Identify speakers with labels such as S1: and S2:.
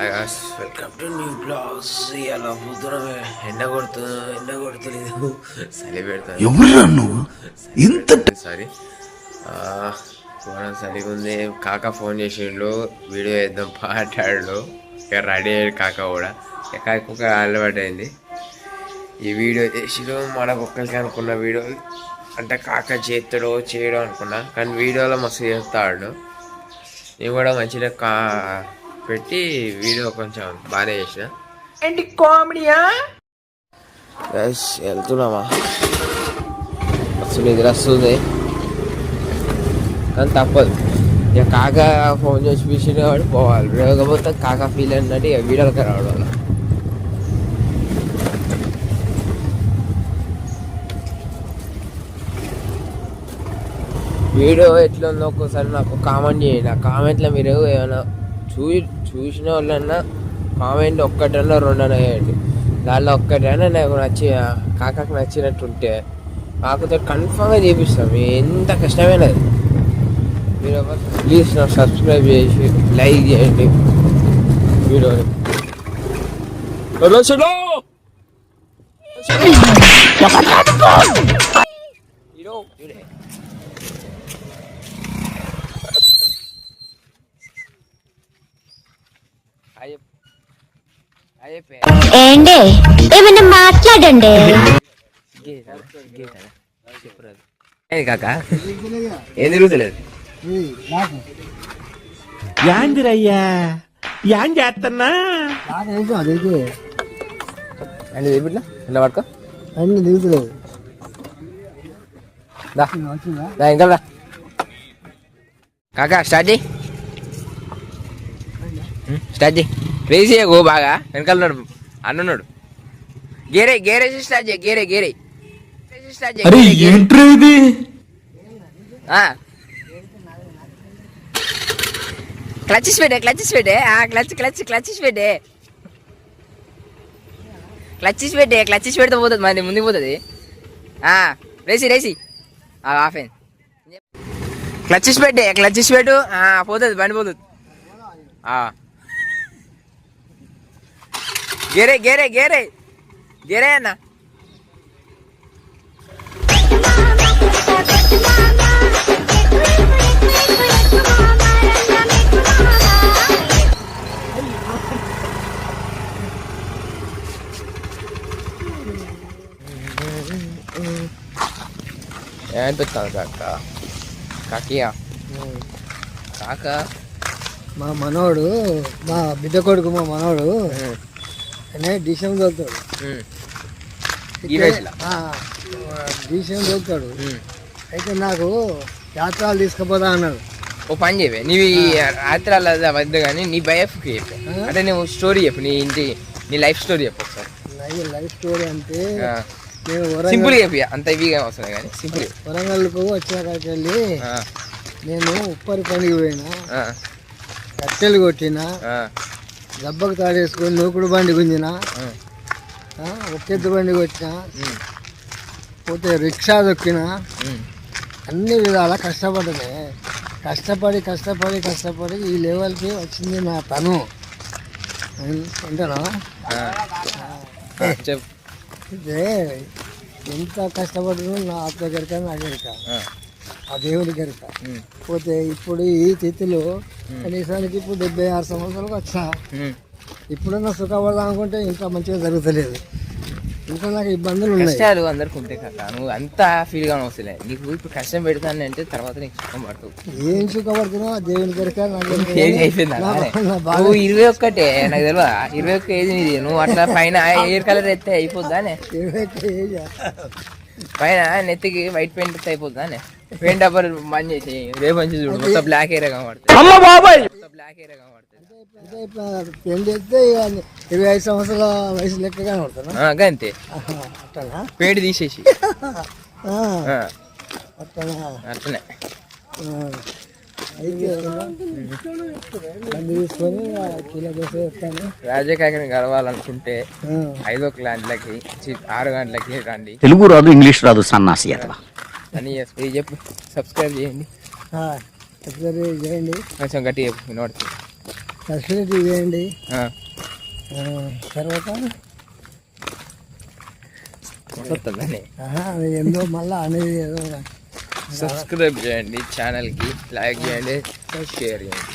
S1: Welcome to new blogs. ఇలా పొద్దున ఎండ కొడుతలేదు, చలి పెడతాను.
S2: ఎవరు నువ్వు ఇంత
S1: సారీ, చలిగా ఉంది. కాకా ఫోన్ చేసిండు, వీడియో వేద్దాం పాటాడు. ఇక రెడీ అయ్యాడు కాక కూడా. కాక అలవాటు అయింది. ఈ వీడియో చేసిడు మనకు ఒక్కరికి అనుకున్న వీడియో అంటే కాక చేస్తాడో చేయడో అనుకున్నా, కానీ వీడియోలో మస్తు చేస్తాడు. నేను కూడా మంచిగా పెట్టి వీడియో కొంచెం బాగానే చేసిన.
S3: ఏంటి కామెడీయా?
S1: వెళ్తున్నామా, అసలు నిద్ర వస్తుంది కానీ తప్పదు. ఇక కాక ఫోన్ చేసి పిలిచిన వాడు పోవాలి, లేకపోతే కాక ఫీల్ అన్నట్టు ఇక వీడియోలకి రావడం వల్ల. వీడియో ఎట్లా ఉందో ఒక్కోసారి నాకు కామెంట్ చేయండి. ఆ కామెంట్లో మీరు ఏమైనా చూసిన వాళ్ళన్నా కామెంట్ ఒక్కటన్నా రెండన్నా వేయండి. దానిలో ఒక్కటైనా నాకు కాకాకు నచ్చినట్టుంటే కాకపోతే కన్ఫామ్గా చేపిస్తాం. ఎంత కష్టమైన మీరు ప్లీజ్ నాకు సబ్స్క్రైబ్ చేసి లైక్ చేయండి వీడియోని.
S4: ఏండి ఏమైనా మాట్లాడండి.
S1: కాక ఏం తిరుగుతలేదు,
S3: యాందిరయ్యా యాం చేస్తున్నా
S1: అని తిరుగుట్లా ఎలా పడుకో
S5: అన్ని దిగుతలేదు.
S1: ఇంకా కాకా స్టార్ట్ చేయి, స్టార్ట్ చేయి. రేసి గో బాగా వెనకాలన్నాడు అన్నున్నాడు. గేరేసి స్టార్ట్ చేయి, గేరే స్టార్ట్ చేయి.
S3: ఏంట్రా ఇది?
S1: క్లచ్చెస్ పెట్టే క్లచ్చెస్ పెట్టే పెడితే పోతుంది, మరి ముందుకు పోతుంది. రేసి ఆఫ్ అయింది. క్లచ్చెస్ పెట్టు పోతుంది, బండి పోతుంది. గేరే అన్న. ఏం పెట్టాను కాకియా కాక
S5: మా మనోడు, మా బిడ్డ కొడుకు, మా మనోడు డిసిఎం చదువుతాడు. డిసిఎం చదువుతాడు. అయితే నాకు యాత్రలు తీసుకుపోతా అన్నాడు.
S1: ఓ పని చెప్పే, నీవి యాత్రలు వద్దు కానీ నీ బయోగ్రఫీ చెప్పే, అంటే నువ్వు స్టోరీ చెప్పు, నీ లైఫ్ స్టోరీ చెప్పు ఒకసారి.
S5: లైఫ్ స్టోరీ అంటే
S1: సింపుల్ చెప్పి, అంత ఇవిగా వస్తుంది కానీ సింపుల్.
S5: వరంగల్కు వచ్చాకకి వెళ్ళి నేను ఉప్పరి పనికి పోయినా, కట్టెలు కొట్టినా, దెబ్బకు తాడేసుకొని నూకుడు బండి గుంజిన, ఒక్కెద్దు బండి కొట్టిన, పోతే రిక్షా దొక్కిన, అన్ని విధాలా కష్టపడి ఈ లెవెల్కి వచ్చింది నా తను. వింటానా? ఇదే ఎంత కష్టపడినా నా ఆత్మ గరిక, నా గరిక, ఆ దేవుడి గరిక. పోతే ఇప్పుడు ఈ తిథిలో కనీసానికి ఇప్పుడు 76 సంవత్సరాలకు వచ్చా. ఇప్పుడన్నా సుఖపడదాం అనుకుంటే ఇంకా మంచిగా జరుగుతలేదు. ఇంకా నాకు ఇబ్బందులు ఉన్నాయి.
S1: కష్టాలు అందరికి ఉంటాయి కదా, నువ్వు అంతా ఫీల్ గా వస్తలే. నీకు ఇప్పుడు కష్టం పెడతాను అంటే తర్వాత నీకు సుఖం పడుతుంది.
S5: ఏం సుఖపడుతున్నావు దేవుని గరిక,
S1: అయిపోయిందా? నువ్వు 21 నాకు తెలియదు, 21 ఏజ్ నీది. నువ్వు అట్లా పైన ఎయిర్ కలర్ ఎత్తే అయిపోద్దానే,
S5: 21 ఏజ్
S1: పైన నెత్తికి వైట్ పెయింట్ ఎత్తే అయిపోద్దానే. పెయింట్ అబ్బర్ బంద్ చేసి రేపు మంచి చూడు, మొత్తం బ్లాక్ ఏరియా కనబడుతుంది.
S5: పెళ్లి చేస్తే 25 సంవత్సరాల వయసు లెక్క కనబడుతున్నా
S1: అంతే. పేడి తీసేసి అట్లనే
S5: తీసుకొని కిలో దోశ వేస్తాను.
S1: రాజకాయని గడవాలనుకుంటే 5 గంటలకి 6 గంటలకి రండి.
S2: తెలుగు రాదు, ఇంగ్లీష్ రాదు, సన్నాసి అట్లా
S1: అని చెప్పు. సబ్స్క్రైబ్ చేయండి,
S5: సబ్స్క్రైబ్ చేయండి.
S1: కొంచెం గట్టిగా వినబడుతుంది.
S5: సబ్స్క్రైబ్ చేయండి.
S1: ఆ,
S5: తర్వాత
S1: కొత్తదని
S5: అది ఏందో మళ్ళీ అనేది ఏదో
S1: సబ్స్క్రైబ్ చేయండి ఛానల్కి, లైక్ చేయండి, షేర్ చేయండి.